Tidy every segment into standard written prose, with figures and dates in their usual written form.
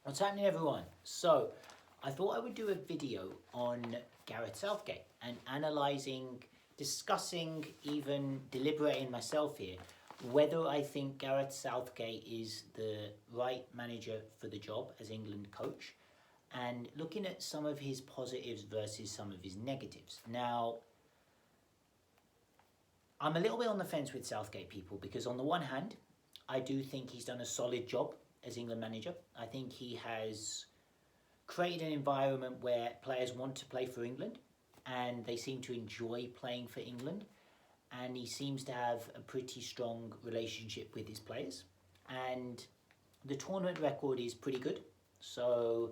What's happening, everyone? So, I thought I would do a video on Gareth Southgate and analysing, discussing, even deliberating myself here whether I think Gareth Southgate is the right manager for the job as England coach, and looking at some of his positives versus some of his negatives. Now, I'm a little bit on the fence with Southgate, people, because on the one hand, I do think he's done a solid job as England manager. I think he has created an environment where players want to play for England and they seem to enjoy playing for England, and he seems to have a pretty strong relationship with his players, and the tournament record is pretty good. So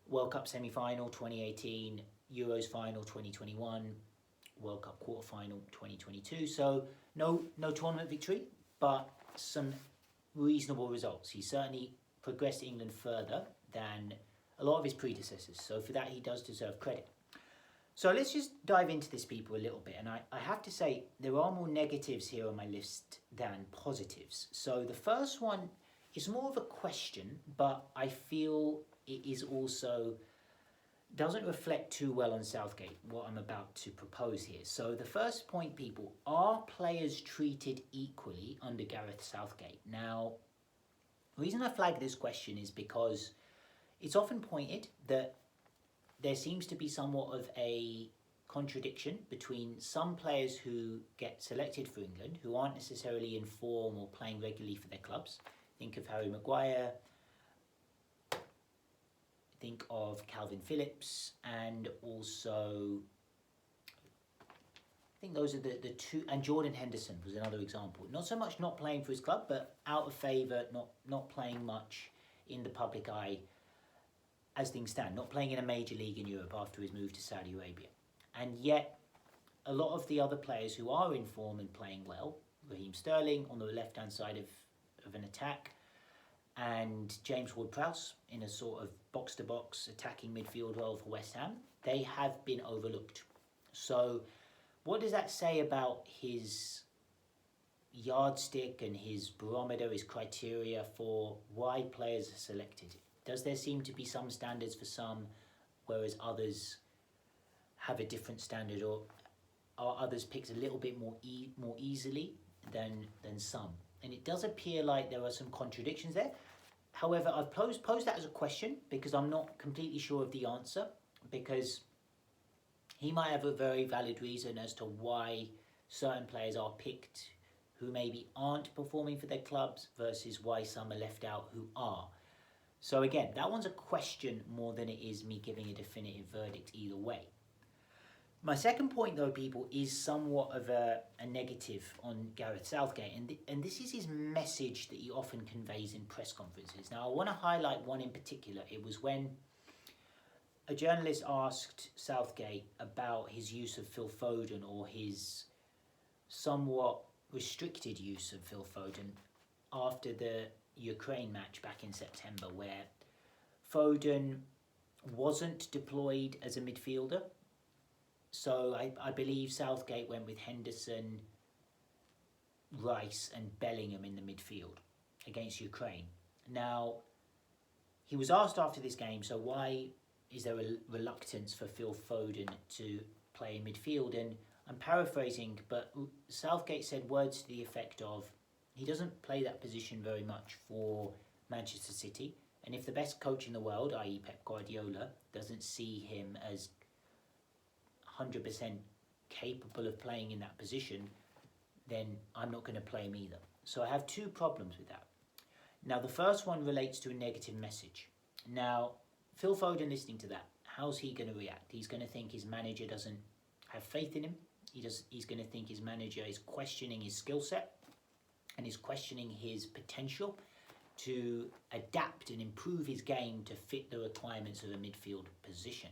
World Cup semi-final 2018, Euros final 2021, World Cup quarter-final 2022. So no tournament victory, but some reasonable results. He certainly progressed England further than a lot of his predecessors. So for that, he does deserve credit. So let's just dive into this, people, a little bit. And I have to say, there are more negatives here on my list than positives. So the first one is more of a question, but I feel it is also doesn't reflect too well on Southgate, what I'm about to propose here. So the first point, people, are players treated equally under Gareth Southgate? Now, the reason I flag this question is because it's often pointed that there seems to be somewhat of a contradiction between some players who get selected for England who aren't necessarily in form or playing regularly for their clubs. Think of Harry Maguire, think of Calvin Phillips, and also I think those are the two, and Jordan Henderson was another example. Not so much not playing for his club, but out of favour, not playing much in the public eye as things stand, not playing in a major league in Europe after his move to Saudi Arabia. And yet, a lot of the other players who are in form and playing well, Raheem Sterling on the left-hand side of an attack, and James Ward-Prowse in a sort of box-to-box attacking midfield role for West Ham, they have been overlooked. So what does that say about his yardstick and his barometer, his criteria for why players are selected? Does there seem to be some standards for some, whereas others have a different standard, or are others picked a little bit more easily than some? And it does appear like there are some contradictions there. However, I've posed that as a question because I'm not completely sure of the answer, because he might have a very valid reason as to why certain players are picked who maybe aren't performing for their clubs versus why some are left out who are. So again, that one's a question more than it is me giving a definitive verdict either way. My second point, though, people, is somewhat of a negative on Gareth Southgate, and this is his message that he often conveys in press conferences. Now, I want to highlight one in particular. It was when a journalist asked Southgate about his use of Phil Foden, or his somewhat restricted use of Phil Foden after the Ukraine match back in September, where Foden wasn't deployed as a midfielder. So I believe Southgate went with Henderson, Rice and Bellingham in the midfield against Ukraine. Now, he was asked after this game, so why is there a reluctance for Phil Foden to play in midfield? And I'm paraphrasing, but Southgate said words to the effect of, he doesn't play that position very much for Manchester City, and if the best coach in the world, i.e. Pep Guardiola, doesn't see him as 100% capable of playing in that position, then I'm not going to play him either. So I have two problems with that. Now, the first one relates to a negative message. Now, Phil Foden listening to that, how's he going to react? He's going to think his manager doesn't have faith in him. He's going to think his manager is questioning his skill set and is questioning his potential to adapt and improve his game to fit the requirements of a midfield position.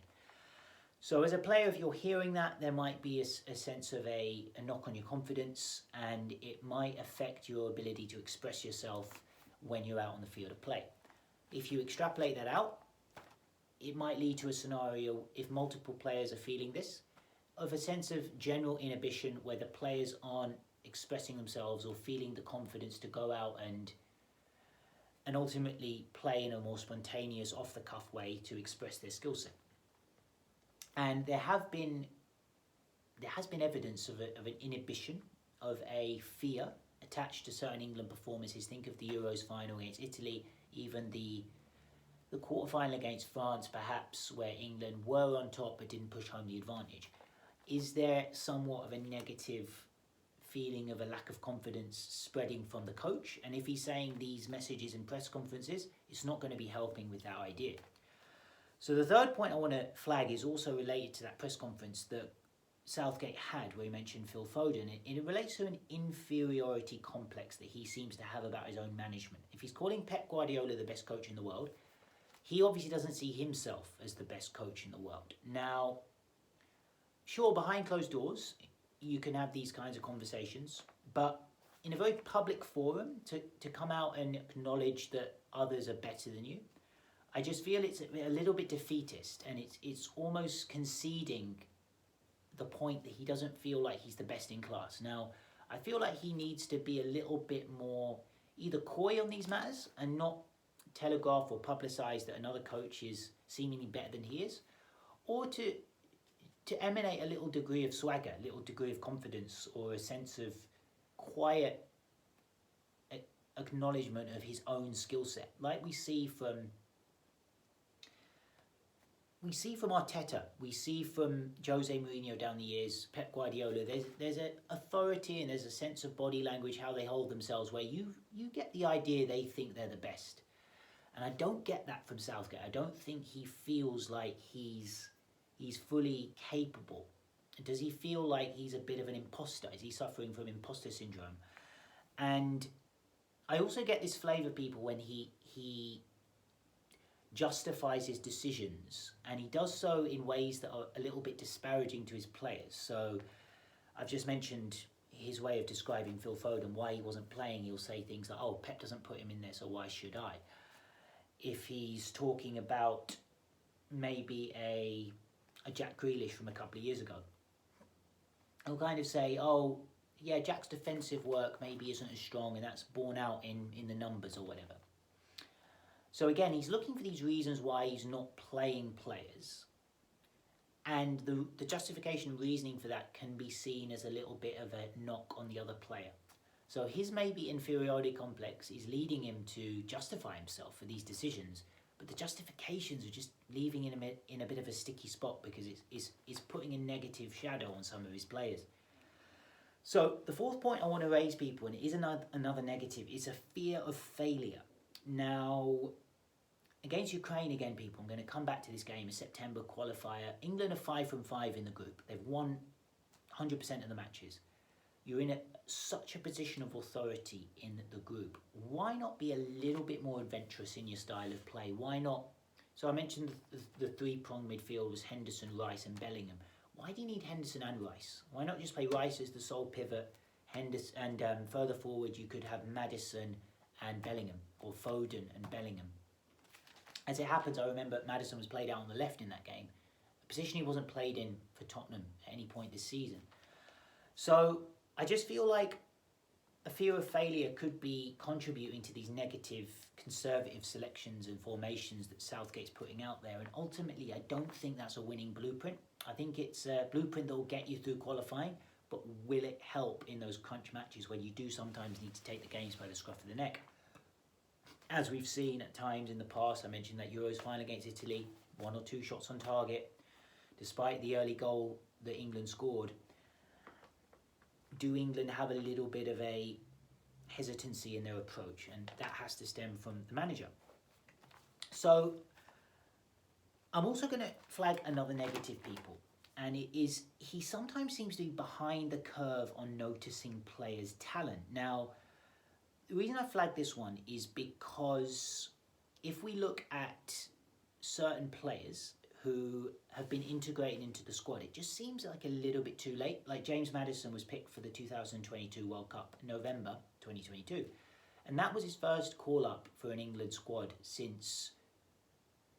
So as a player, if you're hearing that, there might be a sense of a knock on your confidence, and it might affect your ability to express yourself when you're out on the field of play. If you extrapolate that out, it might lead to a scenario, if multiple players are feeling this, of a sense of general inhibition where the players aren't expressing themselves or feeling the confidence to go out and and ultimately play in a more spontaneous, off-the-cuff way to express their skill set. And there has been evidence of an inhibition, of a fear attached to certain England performances. Think of the Euros final against Italy, even the quarter-final against France, perhaps, where England were on top but didn't push home the advantage. Is there somewhat of a negative feeling of a lack of confidence spreading from the coach? And if he's saying these messages in press conferences, it's not going to be helping with that idea. So the third point I want to flag is also related to that press conference that Southgate had, where he mentioned Phil Foden. It relates to an inferiority complex that he seems to have about his own management. If he's calling Pep Guardiola the best coach in the world, he obviously doesn't see himself as the best coach in the world. Now, sure, behind closed doors, you can have these kinds of conversations, but in a very public forum, to come out and acknowledge that others are better than you, I just feel it's a little bit defeatist, and it's almost conceding the point that he doesn't feel like he's the best in class. Now, I feel like he needs to be a little bit more either coy on these matters and not telegraph or publicise that another coach is seemingly better than he is, or to emanate a little degree of swagger, a little degree of confidence, or a sense of quiet acknowledgement of his own skill set, like we see from Arteta, we see from Jose Mourinho down the years, Pep Guardiola. There's an authority and there's a sense of body language, how they hold themselves, where you get the idea they think they're the best. And I don't get that from Southgate. I don't think he feels like he's fully capable. Does he feel like he's a bit of an imposter? Is he suffering from imposter syndrome? And I also get this flavour, people, when he justifies his decisions, and he does so in ways that are a little bit disparaging to his players. So I've just mentioned his way of describing Phil Foden, why he wasn't playing. He'll say things like, oh, Pep doesn't put him in there, so why should I? If he's talking about maybe a Jack Grealish from a couple of years ago, he'll kind of say, oh, yeah, Jack's defensive work maybe isn't as strong, and that's borne out in the numbers or whatever. So again, he's looking for these reasons why he's not playing players. And the justification and reasoning for that can be seen as a little bit of a knock on the other player. So his maybe inferiority complex is leading him to justify himself for these decisions, but the justifications are just leaving him in a bit of a sticky spot, because it's putting a negative shadow on some of his players. So the fourth point I want to raise, people, and it is another negative, is a fear of failure. Now, against Ukraine again, people, I'm going to come back to this game, a September qualifier. England are 5 from 5 in the group. They've won 100% of the matches. You're in such a position of authority in the group. Why not be a little bit more adventurous in your style of play? Why not? So I mentioned the three-pronged midfielders, Henderson, Rice and Bellingham. Why do you need Henderson and Rice? Why not just play Rice as the sole pivot, Henderson, and further forward you could have Maddison and Bellingham, or Foden and Bellingham. As it happens, I remember Maddison was played out on the left in that game, a position he wasn't played in for Tottenham at any point this season. So I just feel like a fear of failure could be contributing to these negative, conservative selections and formations that Southgate's putting out there. And ultimately, I don't think that's a winning blueprint. I think it's a blueprint that will get you through qualifying, but will it help in those crunch matches where you do sometimes need to take the games by the scruff of the neck? As we've seen at times in the past, I mentioned that Euros final against Italy, 1 or 2 shots on target. Despite the early goal that England scored, do England have a little bit of a hesitancy in their approach? And that has to stem from the manager. So I'm also going to flag another negative, people. And it is, he sometimes seems to be behind the curve on noticing players' talent. Now, the reason I flagged this one is because if we look at certain players who have been integrated into the squad, it just seems like a little bit too late. Like James Maddison was picked for the 2022 World Cup, November 2022. And that was his first call-up for an England squad since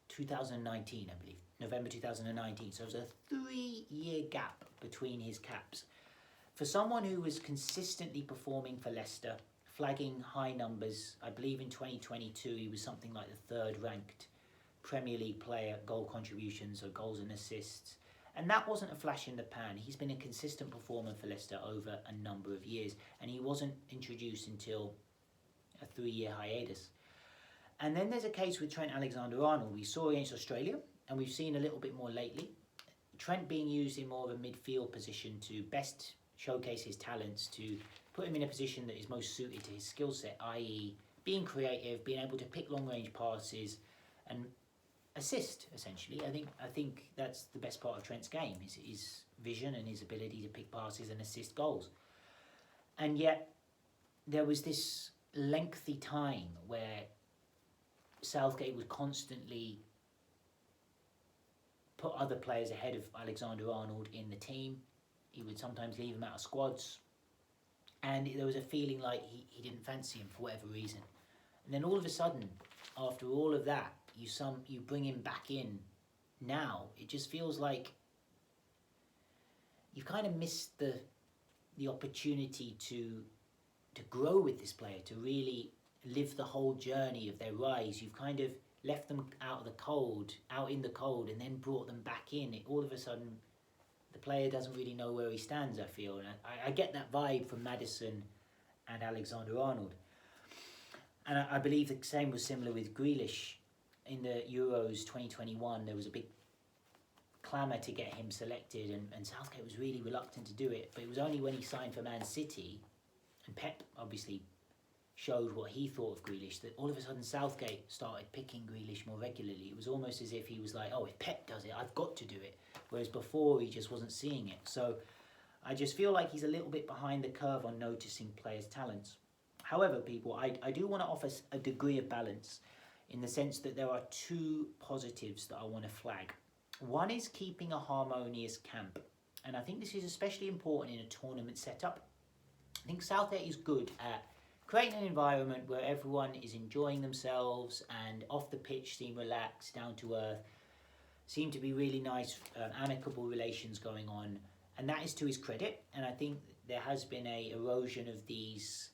2019, I believe. November 2019. So it was a 3-year gap between his caps. For someone who was consistently performing for Leicester, flagging high numbers. I believe in 2022 he was something like the 3rd ranked Premier League player, goal contributions or goals and assists. And that wasn't a flash in the pan. He's been a consistent performer for Leicester over a number of years, and he wasn't introduced until a 3-year hiatus. And then there's a case with Trent Alexander-Arnold. We saw against Australia, and we've seen a little bit more lately. Trent being used in more of a midfield position to best showcase his talents, to put him in a position that is most suited to his skill set, i.e. being creative, being able to pick long-range passes and assist, essentially. I think that's the best part of Trent's game, is his vision and his ability to pick passes and assist goals. And yet, there was this lengthy time where Southgate would constantly put other players ahead of Alexander-Arnold in the team. He would sometimes leave him out of squads. And there was a feeling like he didn't fancy him for whatever reason. And then all of a sudden, after all of that, you bring him back in now. It just feels like you've kind of missed the opportunity to grow with this player, to really live the whole journey of their rise. You've kind of left them out in the cold, and then brought them back in. All of a sudden, the player doesn't really know where he stands, I feel. And I get that vibe from Maddison and Alexander-Arnold. And I believe the same was similar with Grealish. In the Euros 2021, there was a big clamour to get him selected, and Southgate was really reluctant to do it. But it was only when he signed for Man City, and Pep obviously showed what he thought of Grealish, that all of a sudden Southgate started picking Grealish more regularly. It was almost as if he was like, oh, if Pep does it, I've got to do it. Whereas before, he just wasn't seeing it. So I just feel like he's a little bit behind the curve on noticing players' talents. However, people, I do want to offer a degree of balance, in the sense that there are 2 positives that I want to flag. One is keeping a harmonious camp. And I think this is especially important in a tournament setup. I think Southgate is good at creating an environment where everyone is enjoying themselves and off the pitch seem relaxed, down to earth, seem to be really nice, amicable relations going on. And that is to his credit. And I think there has been a erosion of these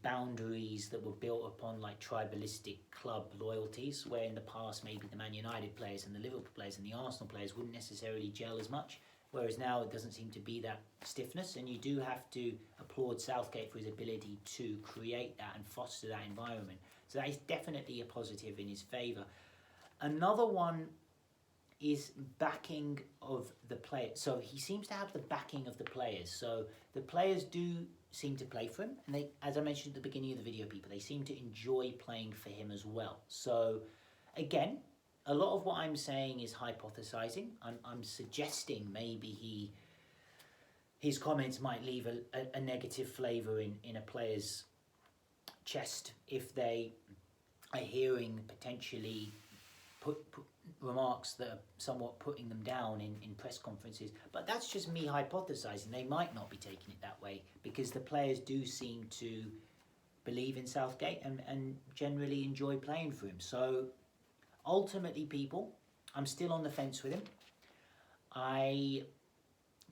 boundaries that were built upon like tribalistic club loyalties, where in the past maybe the Man United players and the Liverpool players and the Arsenal players wouldn't necessarily gel as much, whereas now it doesn't seem to be that stiffness. And you do have to applaud Southgate for his ability to create that and foster that environment. So that is definitely a positive in his favour. Another one is backing of the players. So he seems to have the backing of the players. So the players do seem to play for him, and they, as I mentioned at the beginning of the video, people, they seem to enjoy playing for him as well. So again, a lot of what I'm saying is hypothesizing. I'm suggesting maybe his comments might leave a negative flavour in a player's chest if they are hearing potentially put remarks that are somewhat putting them down in press conferences. But that's just me hypothesizing. They might not be taking it that way, because the players do seem to believe in Southgate and generally enjoy playing for him. So ultimately, people, I'm still on the fence with him. I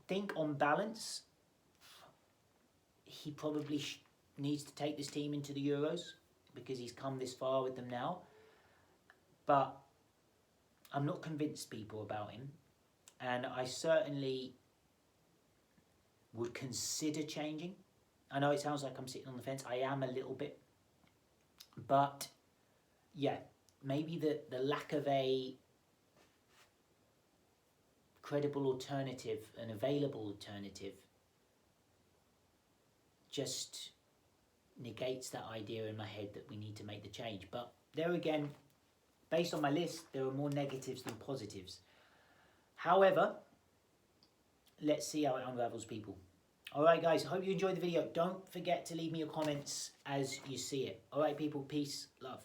think on balance, he probably needs to take this team into the Euros, because he's come this far with them now. But I'm not convinced, people, about him, and I certainly would consider changing. I know it sounds like I'm sitting on the fence. I am a little bit. But yeah, maybe the lack of a credible alternative, an available alternative, just negates that idea in my head that we need to make the change. But there again, based on my list, there are more negatives than positives. However, let's see how it unravels, people. All right, guys, I hope you enjoyed the video. Don't forget to leave me your comments as you see it. All right, people, peace, love.